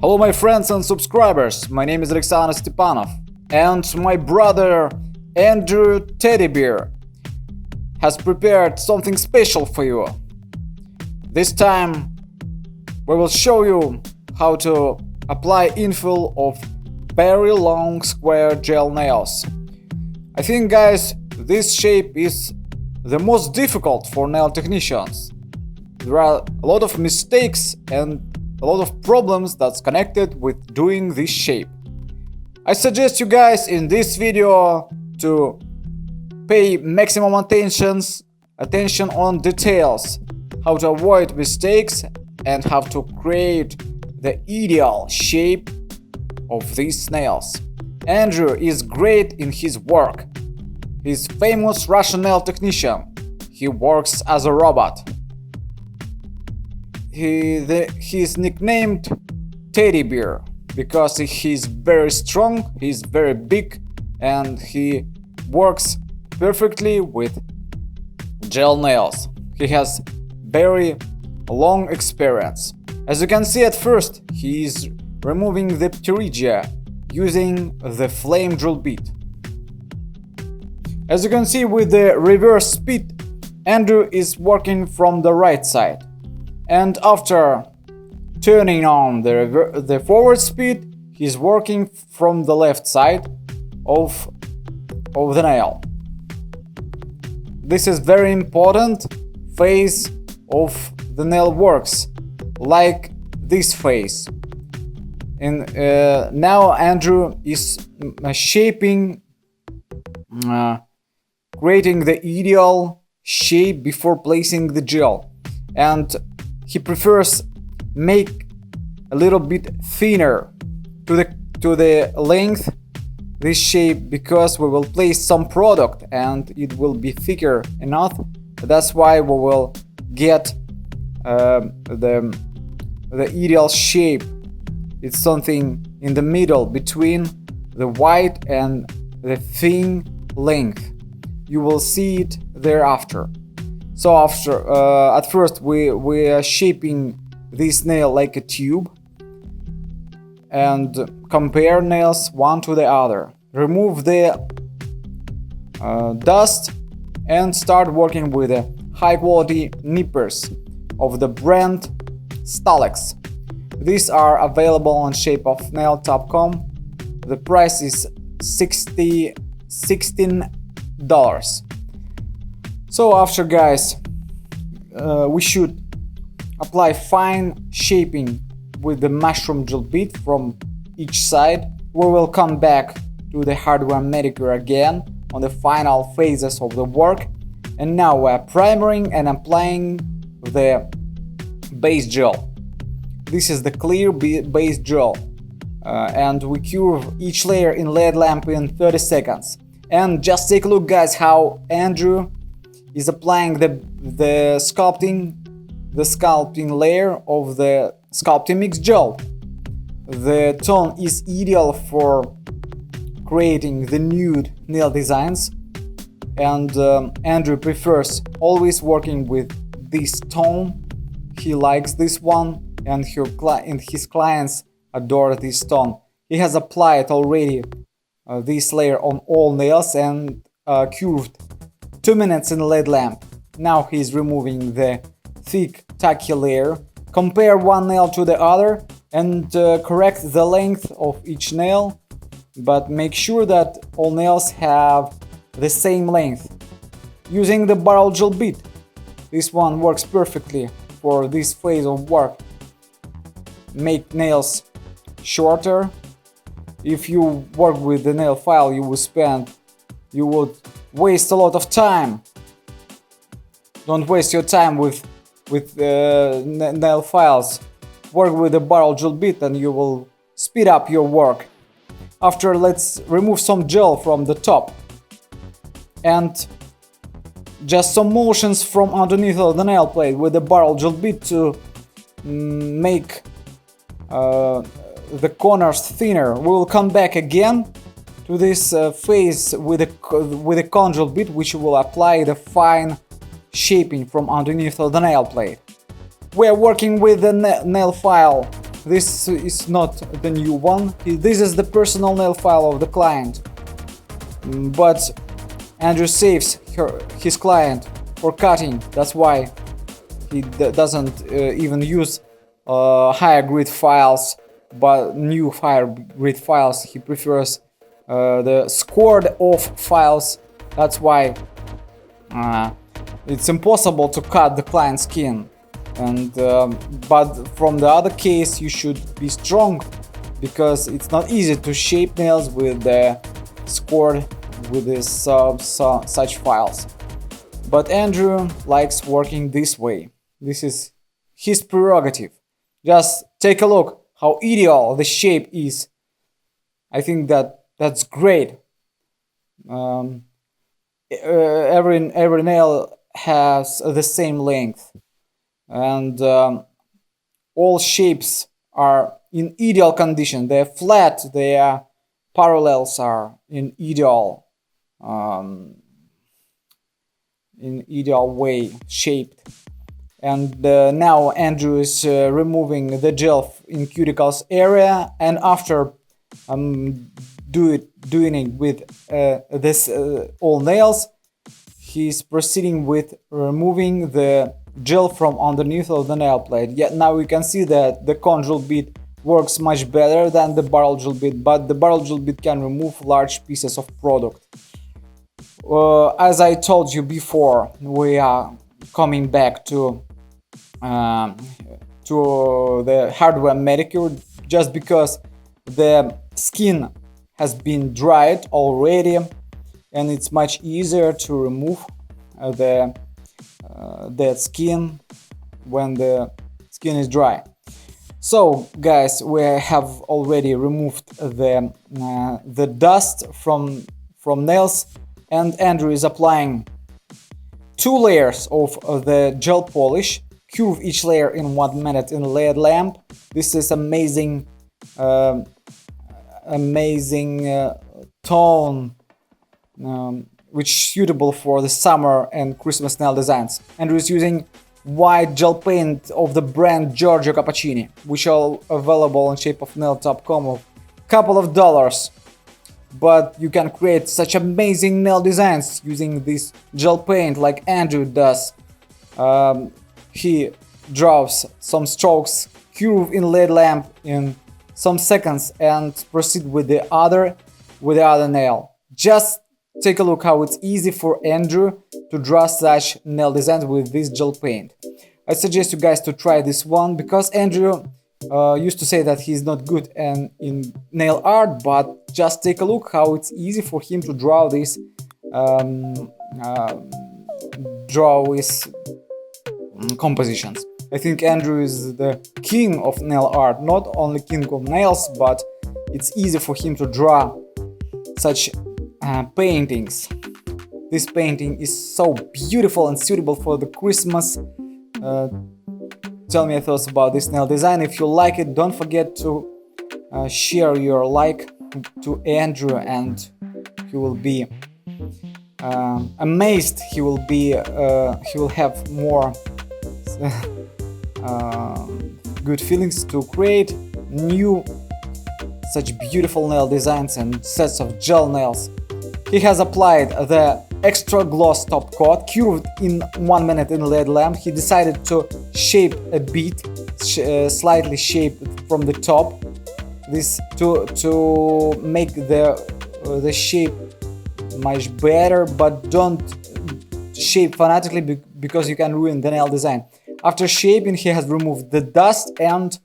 Hello my friends and subscribers, my name is Alexander Stepanov and my brother Andrew Teddy Bear has prepared something special for you. This time we will show you how to apply infill of very long square gel nails. I think guys, this shape is the most difficult for nail technicians. There are a lot of mistakes and a lot of problems that's connected with doing this shape. I suggest you guys in this video to pay maximum attention on details, how to avoid mistakes and how to create the ideal shape of these nails. Andrew is great in his work. He's famous Russian nail technician. He works as a robot. He's nicknamed Teddy Bear because he's very strong, he's very big, and he works perfectly with gel nails. He has very long experience. As you can see, at first he is removing the pterygia using the flame drill bit. As you can see, with the reverse speed, Andrew is working from the right side. And after turning on the forward speed, he's working from the left side of the nail. This is very important phase of the nail works, like this phase. And now Andrew is shaping, creating the ideal shape before placing the gel. And he prefers make a little bit thinner to the length this shape, because we will place some product and it will be thicker enough. That's why we will get the ideal shape. It's something in the middle between the wide and the thin length. You will see it thereafter. So at first we are shaping this nail like a tube and compare nails one to the other. Remove the dust and start working with the high quality nippers of the brand Stalex. These are available on shapeofnail.com. The price is $16. So after guys, we should apply fine shaping with the mushroom drill bit from each side. We will come back to the hardware manicure again on the final phases of the work. And now we're primering and applying the base gel. This is the clear base gel, and we cure each layer in LED lamp in 30 seconds. And just take a look guys how Andrew is applying the sculpting layer of the sculpting mix gel. The tone is ideal for creating the nude nail designs, and Andrew prefers always working with this tone. He likes this one, and his clients adore this tone. He has applied already this layer on all nails and curved 2 minutes in a LED lamp. Now he's removing the thick tacky layer. Compare one nail to the other and correct the length of each nail, but make sure that all nails have the same length. Using the barrel gel bit, this one works perfectly for this phase of work. Make nails shorter. If you work with the nail file, you would waste a lot of time. Don't waste your time with nail files. Work with the barrel gel bit and you will speed up your work. After, let's remove some gel from the top and just some motions from underneath of the nail plate with the barrel gel bit to make the corners thinner. We will come back again to this phase with a cone gel bit, which will apply the fine shaping from underneath of the nail plate. We are working with the nail file this is not the new one. This is the personal nail file of the client. But Andrew saves his client for cutting. That's why he doesn't even use higher grid files, but new higher grid files. He prefers the scored off files. That's why it's impossible to cut the client's skin. And but from the other case, you should be strong, because it's not easy to shape nails with the scored with this such files. But Andrew likes working this way. This is his prerogative. Just take a look how ideal the shape is. I think that's great. Every nail has the same length, and all shapes are in ideal condition. They're flat, their parallels are in ideal way shaped. And now Andrew is removing the gel in Cuticle's area, and after doing it with this all nails, he's proceeding with removing the gel from underneath of the nail plate. Yet now we can see that the cone drill bit works much better than the barrel drill bit, but the barrel drill bit can remove large pieces of product. As I told you before, we are coming back to the hardware manicure, just because the skin has been dried already, and it's much easier to remove the skin when the skin is dry. So guys, we have already removed the dust from nails, and Andrew is applying 2 layers of the gel polish. Curve each layer in 1 minute in LED lamp. This is amazing tone, which is suitable for the summer and Christmas nail designs. Andrew is using white gel paint of the brand Giorgio Cappuccini, which are available in shapeofnail.com of couple of dollars. But you can create such amazing nail designs using this gel paint like Andrew does. He draws some strokes, curve in LED lamp in some seconds, and proceed with the other nail. Just take a look how it's easy for Andrew to draw such nail designs with this gel paint. I suggest you guys to try this one, because Andrew used to say that he's not good in nail art, but just take a look how it's easy for him to draw this compositions. I think Andrew is the king of nail art, not only king of nails, but it's easy for him to draw such paintings. This painting is so beautiful and suitable for the Christmas. Tell me your thoughts about this nail design. If you like it, don't forget to share your like to Andrew, and he will be amazed. He will have more good feelings to create new such beautiful nail designs and sets of gel nails. He has applied the extra gloss top coat, curved in 1 minute in LED lamp. He decided to shape a bit, slightly shape from the top, this to make the shape much better, but don't shape fanatically because you can ruin the nail design. After shaping, he has removed the dust, and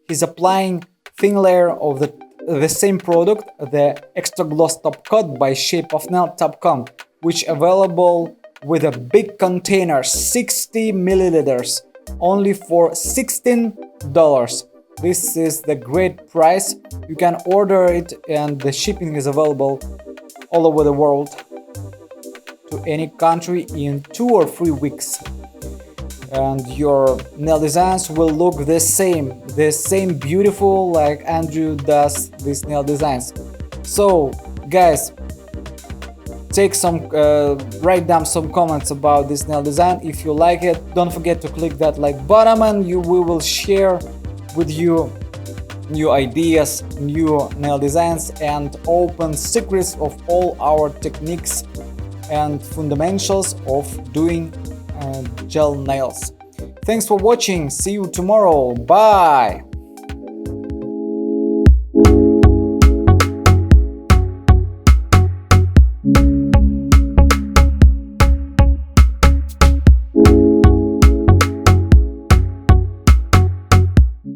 he's applying thin layer of the same product, the extra gloss top coat by shapeofnail.com, which available with a big container, 60 milliliters, only for $16. This is the great price. You can order it, and the shipping is available all over the world to any country in 2 or 3 weeks. And your nail designs will look the same beautiful like Andrew does these nail designs. So guys, write down some comments about this nail design. If you like it, don't forget to click that like button, and we will share with you new ideas, new nail designs, and open secrets of all our techniques and fundamentals of doing gel nails. Thanks for watching. See you tomorrow. Bye.